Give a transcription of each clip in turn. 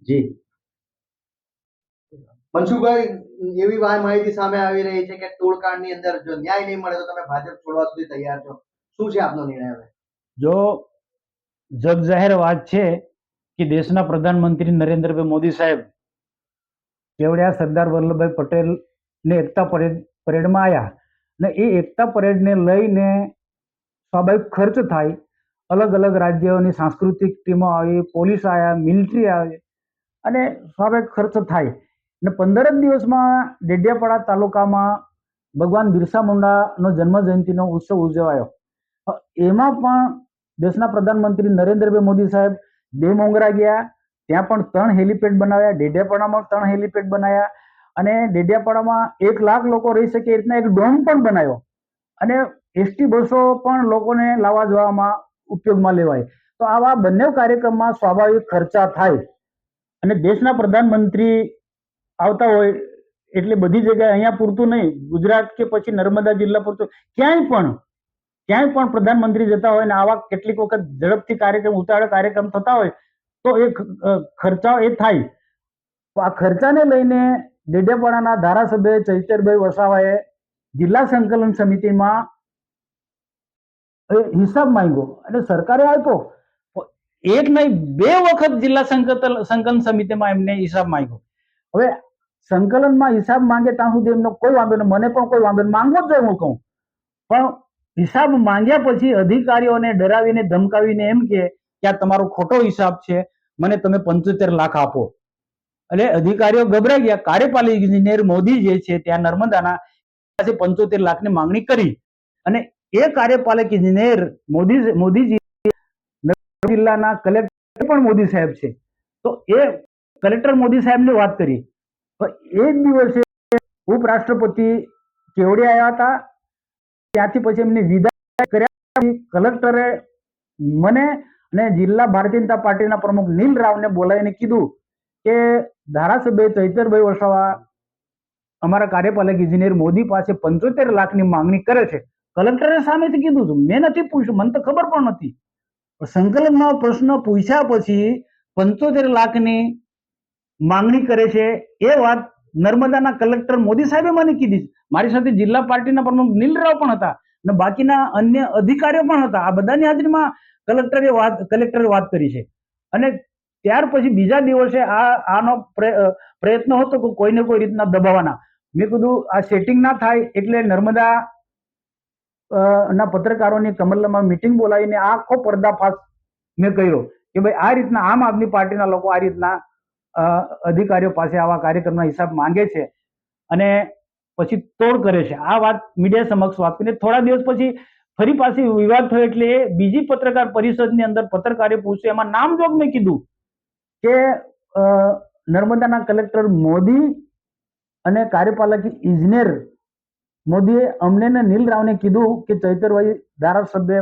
જી મનસુખભાઈ, એવી માહિતી સામે આવી રહી છે કે ટોળકાંડની અંદર જો ન્યાય નહીં મળે તો તમે ભાજપ છોડવા સુધી તૈયાર છો, શું છે આપનો નિર્ણય? હવે જો જગ જાહેર વાત છે કે દેશના પ્રધાનમંત્રી નરેન્દ્રભાઈ મોદી સાહેબ કેવડિયા સરદાર વલ્લભભાઈ પટેલ ને એકતા પરેડમાં આવ્યા ને એ એકતા પરેડને લઈને સ્વાભાવિક ખર્ચ થાય, અલગ અલગ રાજ્યોની સાંસ્કૃતિક ટીમો આવી, પોલીસ આવ્યા, મિલિટરી આવે અને સ્વાભાવિક ખર્ચ થાય ને 15 જ દિવસમાં ડેડિયાપાડા તાલુકામાં ભગવાન બિરસા મુંડાનો જન્મ જયંતિનો ઉત્સવ ઉજવાયો. એમાં પણ દેશના પ્રધાનમંત્રી નરેન્દ્રભાઈ મોદી સાહેબ દેવમોંગરા ગયા, ત્યાં પણ 3 હેલિપેડ બનાવ્યા, ડેડિયાપાડામાં 3 હેલિપેડ બનાવ્યા અને ડેડિયાપાડામાં 1 લાખ લોકો રહી શકે એ રીતના એક ડોમ પણ બનાવ્યો અને એસટી બસો પણ લોકોને લાવવા જવામાં ઉપયોગમાં લેવાય. તો આવા બંને કાર્યક્રમમાં સ્વાભાવિક ખર્ચા થાય અને દેશના પ્રધાનમંત્રી આવતા હોય એટલે બધી જગ્યાએ અહીંયા પૂરતું નહીં, ગુજરાત કે પછી નર્મદા જિલ્લા પૂરતું ક્યાંય પણ પ્રધાનમંત્રી જતા હોય ને આવા કેટલીક વખત ઝડપથી કાર્યક્રમ, ઉતાવળ કાર્યક્રમ થતા હોય તો એ ખર્ચા એ થાય. તો આ ખર્ચાને લઈને ડેડિયાપાડાના ધારાસભ્ય ચૈતરભાઈ વસાવાએ જિલ્લા સંકલન સમિતિમાં હિસાબ માંગ્યો અને સરકારે આપ્યો. એક નહીં 2 વખત જિલ્લા સંકલન સમિતિમાં એમને હિસાબ માંગ્યો. હવે સંકલનમાં હિસાબ માંગે ત્યાં સુધી એમનો કોઈ વાંધો નહીં, મને પણ કોઈ વાંધો નહીં, માંગવો જ જોઈએ હું કહું. પણ હિસાબ માંગ્યા પછી અધિકારીઓને ડરાવીને ધમકાવીને એમ કે આ તમારો ખોટો હિસાબ છે, મને તમે 75 લાખ આપો. એટલે અધિકારીઓ ગભરાઈ ગયા. કાર્યપાલક ઇજનેર મોદી જે છે ત્યાં નર્મદાના પાસે 75 લાખની માંગણી કરી અને એ કાર્યપાલક ઇજનેર મોદીજી જિલ્લાના કલેક્ટર પણ મોદી સાહેબ છે. તો એ કલેક્ટર મોદી સાહેબને વાત કરી તો એ જ દિવસે ઉપરાષ્ટ્રપતિ કેવડિયા આવ્યા હતા. ત્યાંથી પછી એમને વિદાય કર્યા. કલેક્ટરે મને અને જિલ્લા ભારતીય જનતા પાર્ટીના પ્રમુખ નીલ રાવને બોલાવીને કીધું કે ધારાસભ્ય ચૈતરભાઈ વસાવા અમારા કાર્યપાલક ઇજનેર મોદી પાસે 75 લાખની માંગણી કરે છે. કલેક્ટરે સામેથી કીધું હતું, મેં નથી પૂછ્યું, મને તો ખબર પણ નથી. સંકલનમાં પ્રશ્ન પૂછ્યા પછી 75 લાખની માંગણી કરે છે એ વાત નર્મદાના કલેક્ટર મોદી સાહેબે મને કીધી. મારી સાથે જિલ્લા પાર્ટીના પ્રમુખ નીલરાવ પણ હતા અને બાકીના અન્ય અધિકારીઓ પણ હતા. આ બધાની હાજરીમાં કલેક્ટરે વાત કરી છે. અને ત્યાર પછી બીજા દિવસે આનો પ્રયત્ન હતો કે કોઈને કોઈ રીતના દબાવવાના. મેં કીધું આ સેટિંગ ના થાય એટલે નર્મદા ના પત્રકારોની કમલમાં મીટિંગ બોલાવીને આખો પર્દાફાશ મેં કર્યો કે ભાઈ આ રીતના આમ આદમી પાર્ટીના લોકો આ રીતના અધિકારીઓ પાસે આવા કાર્યક્રમના હિસાબ માંગે છે અને પછી તોડ કરે છે. આ વાત મીડિયા સમક્ષ વાત કરીને થોડા દિવસ પછી ફરી પાછી વિવાદ થયો એટલે બીજી પત્રકાર પરિષદની અંદર પત્રકારે પૂછ્યું, એમાં નામજોગ મેં કીધું કે નર્મદાના કલેક્ટર મોદી અને કાર્યપાલક ઇજનેર મોદીએ અમને નીલ રાવને કીધું કે ચૈતરભાઈ ધારાસભ્ય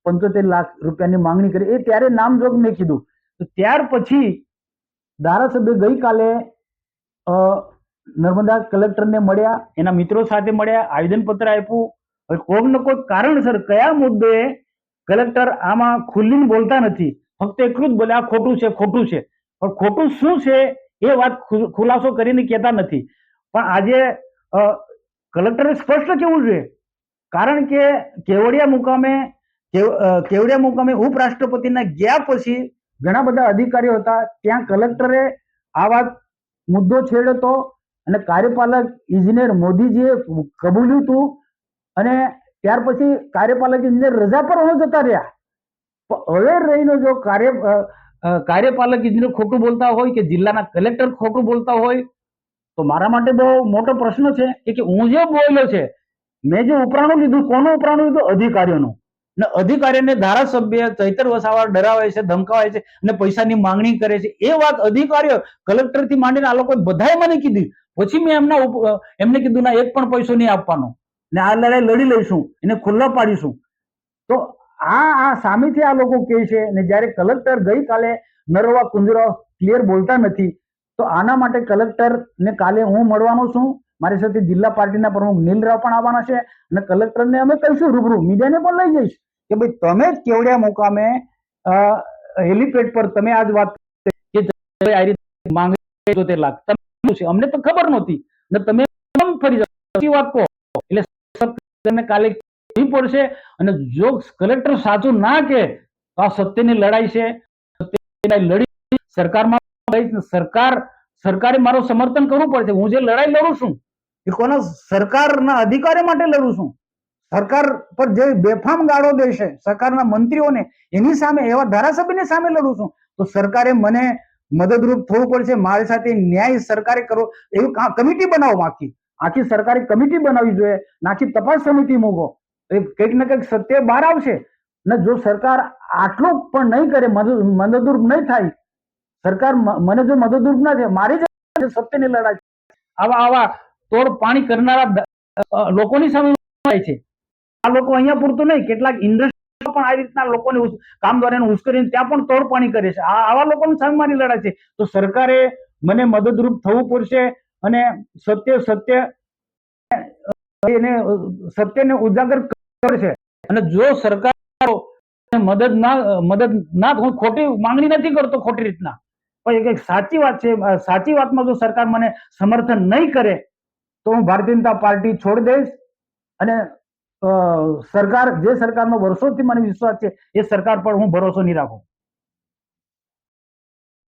75 લાખ રૂપિયાની માંગણી કરી. એ ત્યારે નામજોગ મેં કીધું. તો ત્યાર પછી ધારાસભ્ય ગઈકાલે નર્મદા કલેક્ટરને મળ્યા, એના મિત્રો સાથે મળ્યા, આવેદનપત્ર આપ્યું. હવે કોઈક ને કોઈક કારણસર કયા મુદ્દે કલેક્ટર આમાં ખુલ્લીને બોલતા નથી, ફક્ત એટલું જ બોલે આ ખોટું છે, ખોટું છે. પણ ખોટું શું છે એ વાત ખુલાસો કરીને કહેતા નથી. પણ આજે કલેક્ટરે સ્પષ્ટ કહેવું જોઈએ, કારણ કે કેવડિયા મુકામે ઉપરાષ્ટ્રપતિના ગયા પછી ઘણા બધા અધિકારીઓ હતા, ત્યાં કલેક્ટરે આ વાત મુદ્દો છેડ્યો હતો અને કાર્યપાલક ઇજનેર મોદીજીએ કબૂલ્યું હતું અને ત્યાર પછી કાર્યપાલક ઇજનેર રજા પર જતા રહ્યા. હવે રહીને જો કાર્યપાલક ઇજનેર ખોટું બોલતા હોય કે જિલ્લાના કલેક્ટર ખોટું બોલતા હોય તો મારા માટે બહુ મોટો પ્રશ્ન છે કે હું જે બોલ્યો છે, મેં જે ઉપરાણું લીધું, કોનું ઉપરાણું લીધું? અધિકારીઓનું. ને અધિકારીને ધારાસભ્ય ચૈતર વસાવા ડરાવે છે, ધમકાવે છે અને પૈસાની માંગણી કરે છે. એ વાત અધિકારીઓ કલેક્ટર થી માંડીને આ લોકો બધાએ મને કીધી. પછી મેં એમને કીધું ના, એક પણ પૈસો નહીં આપવાનો ને આ લડાઈ લડી લઈશું, એને ખુલ્લા પાડીશું. તો આ સામેથી આ લોકો કહે છે ને જ્યારે કલેક્ટર ગઈકાલે નરવા કુંજરા ક્લિયર બોલતા નથી. તો આના માટે કલેક્ટર ને કાલે હું મળવાનો છું. મારી સાથે જિલ્લા પાર્ટીના પ્રમુખ નીલરાવ પણ આવવાના છે અને કલેક્ટરને અમે કહીશું રૂબરૂ, મીડિયાને પણ લઈ જઈશ કે ભાઈ તમે જ કેવડિયા મુકામે હેલિપેડ પર તમે આજ વાત કે ભાઈ આ રીતે માંગણી 75 લાખ તમે શું છે? અમને તો ખબર નહોતી ને તમે કેમ ફરી જાઓ? સાચી વાત કહો. એટલે તમે કાલે કહેવી પડશે. અને જો કલેક્ટર સાચું ના કે તો આ સત્યની લડાઈ છે. સત્યની લડી સરકારમાં સરકારે મારું સમર્થન કરવું પડશે. હું જે લડાઈ લડું છું એ કોના સરકારના અધિકારી માટે લડું છું. સરકાર પર જે બેફામ ગાળો દેશે સરકારના મંત્રીઓને, એની સામે, એવા ધારાસભ્યની સામે લડું છું. તો સરકારે મને મદદરૂપ થવું પડશે. મારી સાથે ન્યાય સરકારે કરવો. એવી કમિટી બનાવો. આખી સરકારી કમિટી બનાવવી જોઈએ. આખી તપાસ સમિતિ મૂકો. કંઈક ને કંઈક સત્ય બહાર આવશે. ને જો સરકાર આટલું પણ નહીં કરે, મદદરૂપ નહીં થાય, સરકાર મને જો મદદરૂપ ના થાય, મારી જ સત્યની લડાઈ આવા તોડ પાણી કરનારા લોકોની સામે થાય છે. આ લોકો અહીંયા પૂરતું નહીં, કેટલાક ઇન્ડસ્ટ્રી પણ આ રીતના લોકોને કામદારોને ઉશ્કેરીને ત્યાં પણ તોડ પાણી કરે છે. આવા લોકોની સામે મારી લડાઈ છે. તો સરકારે મને મદદરૂપ થવું પડશે અને સત્યને ઉજાગર કરશે. અને જો સરકાર મદદ ના, હું ખોટી માંગણી નથી કરતો ખોટી રીતના, પણ એક સાચી વાત છે. સાચી વાતમાં જો સરકાર મને સમર્થન નહીં કરે તો હું ભારતીય જનતા પાર્ટી છોડી દઈશ. અને સરકાર, જે સરકારનો વર્ષોથી મને વિશ્વાસ છે, એ સરકાર પર હું ભરોસો નહીં રાખું.